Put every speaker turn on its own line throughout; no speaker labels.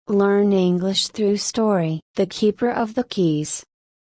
Learn English through story. The Keeper of the Keys.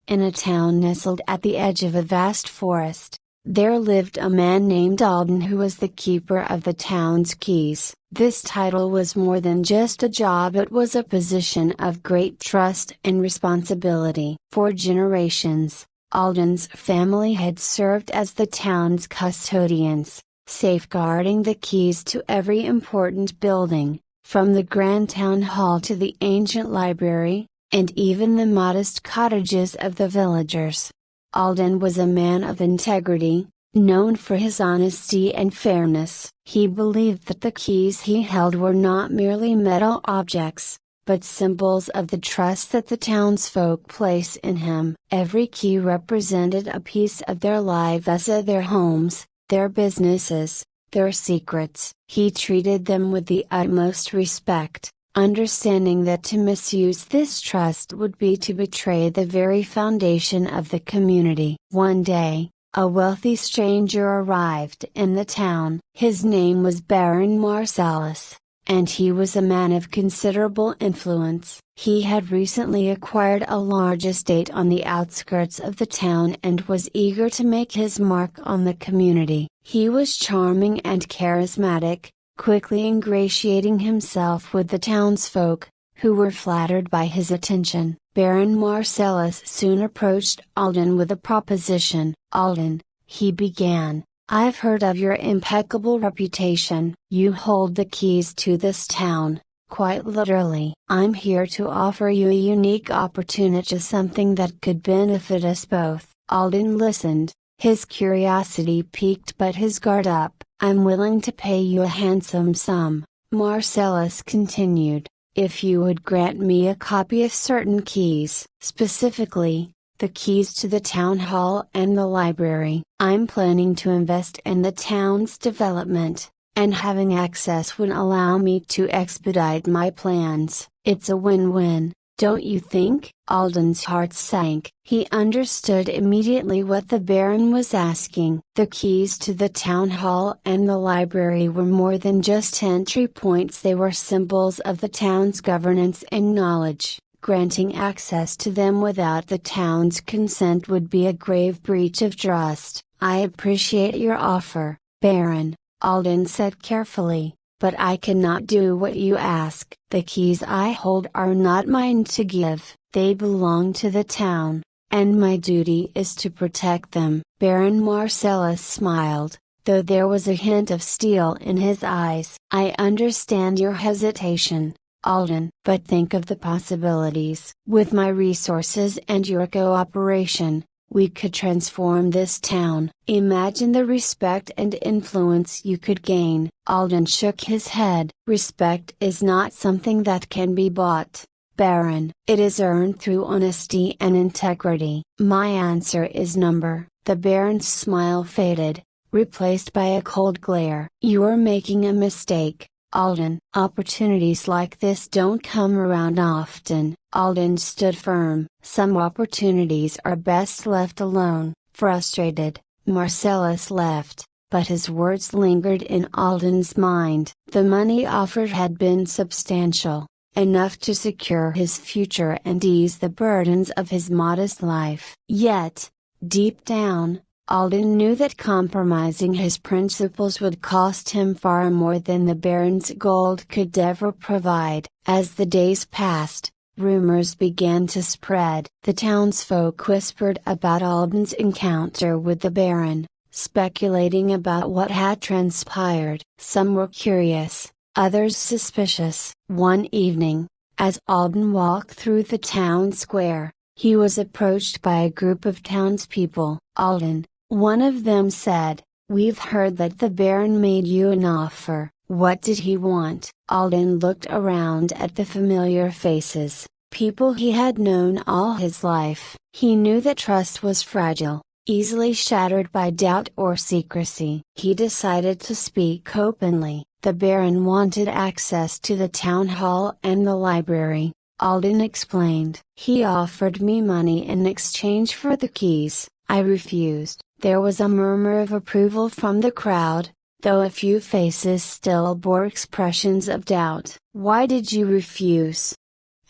In a town nestled at the edge of a vast forest, there lived a man named Alden who was the keeper of the town's keys. This title was more than just a job, it was a position of great trust and responsibility. For generations, Alden's family had served as the town's custodians, safeguarding the keys to every important building, from the grand town hall to the ancient library, and even the modest cottages of the villagers. Alden was a man of integrity, known for his honesty and fairness. He believed that the keys he held were not merely metal objects, but symbols of the trust that the townsfolk place in him. Every key represented a piece of their lives, their homes, their businesses, their secrets. He treated them with the utmost respect, understanding that to misuse this trust would be to betray the very foundation of the community. One day, a wealthy stranger arrived in the town. His name was Baron Marcellus, and he was a man of considerable influence. He had recently acquired a large estate on the outskirts of the town and was eager to make his mark on the community. He was charming and charismatic, quickly ingratiating himself with the townsfolk, who were flattered by his attention. Baron Marcellus soon approached Alden with a proposition. "Alden," he began, "I've heard of your impeccable reputation. You hold the keys to this town, quite literally. I'm here to offer you a unique opportunity, something that could benefit us both." Alden listened, his curiosity piqued but his guard up. "I'm willing to pay you a handsome sum," Marcellus continued, "if you would grant me a copy of certain keys. Specifically, the keys to the town hall and the library. I'm planning to invest in the town's development, and having access would allow me to expedite my plans. It's a win-win, don't you think?" Alden's heart sank. He understood immediately what the Baron was asking. The keys to the town hall and the library were more than just entry points, they were symbols of the town's governance and knowledge. Granting access to them without the town's consent would be a grave breach of trust. "I appreciate your offer, Baron," Alden said carefully, "but I cannot do what you ask. The keys I hold are not mine to give, they belong to the town, and my duty is to protect them." Baron Marcellus smiled, though there was a hint of steel in his eyes. "I understand your hesitation, Alden, but think of the possibilities. With my resources and your cooperation, we could transform this town. Imagine the respect and influence you could gain." Alden shook his head. "Respect is not something that can be bought, Baron. It is earned through honesty and integrity." "My answer is number." The Baron's smile faded, replaced by a cold glare. "You're making a mistake, Alden. Opportunities like this don't come around often." Alden stood firm. "Some opportunities are best left alone." Frustrated, Marcellus left, but his words lingered in Alden's mind. The money offered had been substantial, enough to secure his future and ease the burdens of his modest life. Yet, deep down, Alden knew that compromising his principles would cost him far more than the Baron's gold could ever provide. As the days passed, rumors began to spread. The townsfolk whispered about Alden's encounter with the Baron, speculating about what had transpired. Some were curious, others suspicious. One evening, as Alden walked through the town square, he was approached by a group of townspeople. "Alden," one of them said, "we've heard that the Baron made you an offer. What did he want?" Alden looked around at the familiar faces, people he had known all his life. He knew that trust was fragile, easily shattered by doubt or secrecy. He decided to speak openly. "The Baron wanted access to the town hall and the library," Alden explained. "He offered me money in exchange for the keys. I refused." There was a murmur of approval from the crowd, though a few faces still bore expressions of doubt. "Why did you refuse?"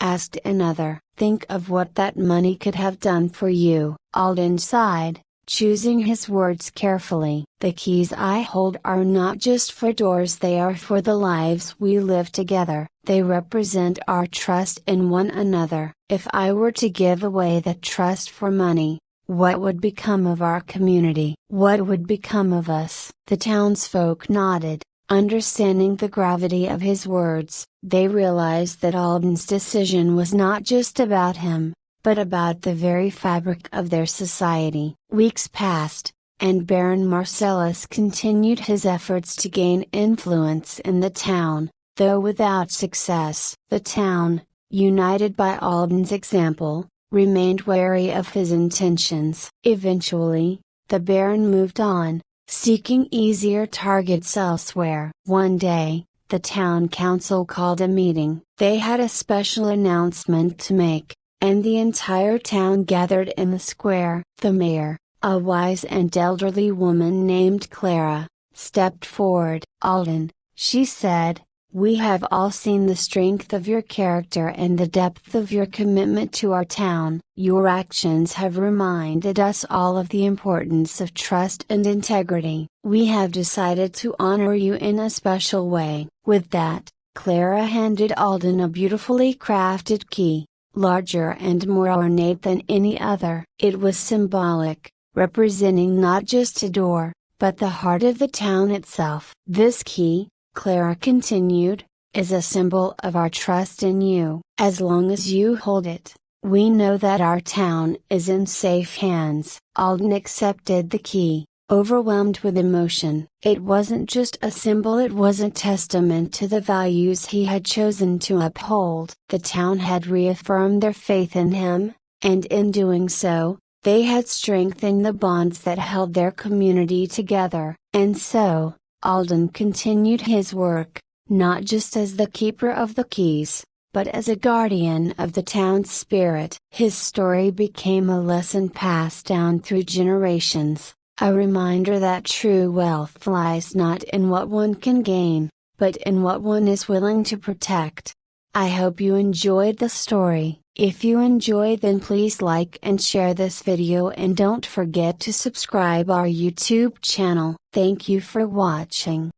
asked another. Think of what that money could have done for you, Alden sighed, choosing his words carefully. The keys I hold are not just for doors, they are for the lives we live together. They represent our trust in one another. If I were to give away that trust for money, what would become of our community? What would become of us? The townsfolk nodded, understanding the gravity of his words. They realized that Alden's decision was not just about him, but about the very fabric of their society. Weeks passed, and Baron Marcellus continued his efforts to gain influence in the town, though without success. The town, united by Alden's example, remained wary of his intentions. Eventually, the Baron moved on, seeking easier targets elsewhere. One day, the town council called a meeting. They had a special announcement to make, and the entire town gathered in the square. The mayor, a wise and elderly woman named Clara, stepped forward. "Alden," she said, "we have all seen the strength of your character and the depth of your commitment to our town. Your actions have reminded us all of the importance of trust and integrity. We have decided to honor you in a special way." With that, Clara handed Alden a beautifully crafted key, larger and more ornate than any other. It was symbolic, representing not just a door, but the heart of the town itself. "This key," Clara continued, "is a symbol of our trust in you. As long as you hold it, we know that our town is in safe hands." Alden accepted the key, overwhelmed with emotion. It wasn't just a symbol, it was a testament to the values he had chosen to uphold. The town had reaffirmed their faith in him, and in doing so, they had strengthened the bonds that held their community together. And so, Alden continued his work, not just as the keeper of the keys, but as a guardian of the town's spirit. His story became a lesson passed down through generations, a reminder that true wealth lies not in what one can gain, but in what one is willing to protect. I hope you enjoyed the story. If you enjoyed, then please like and share this video, and don't forget to subscribe our YouTube channel. Thank you for watching.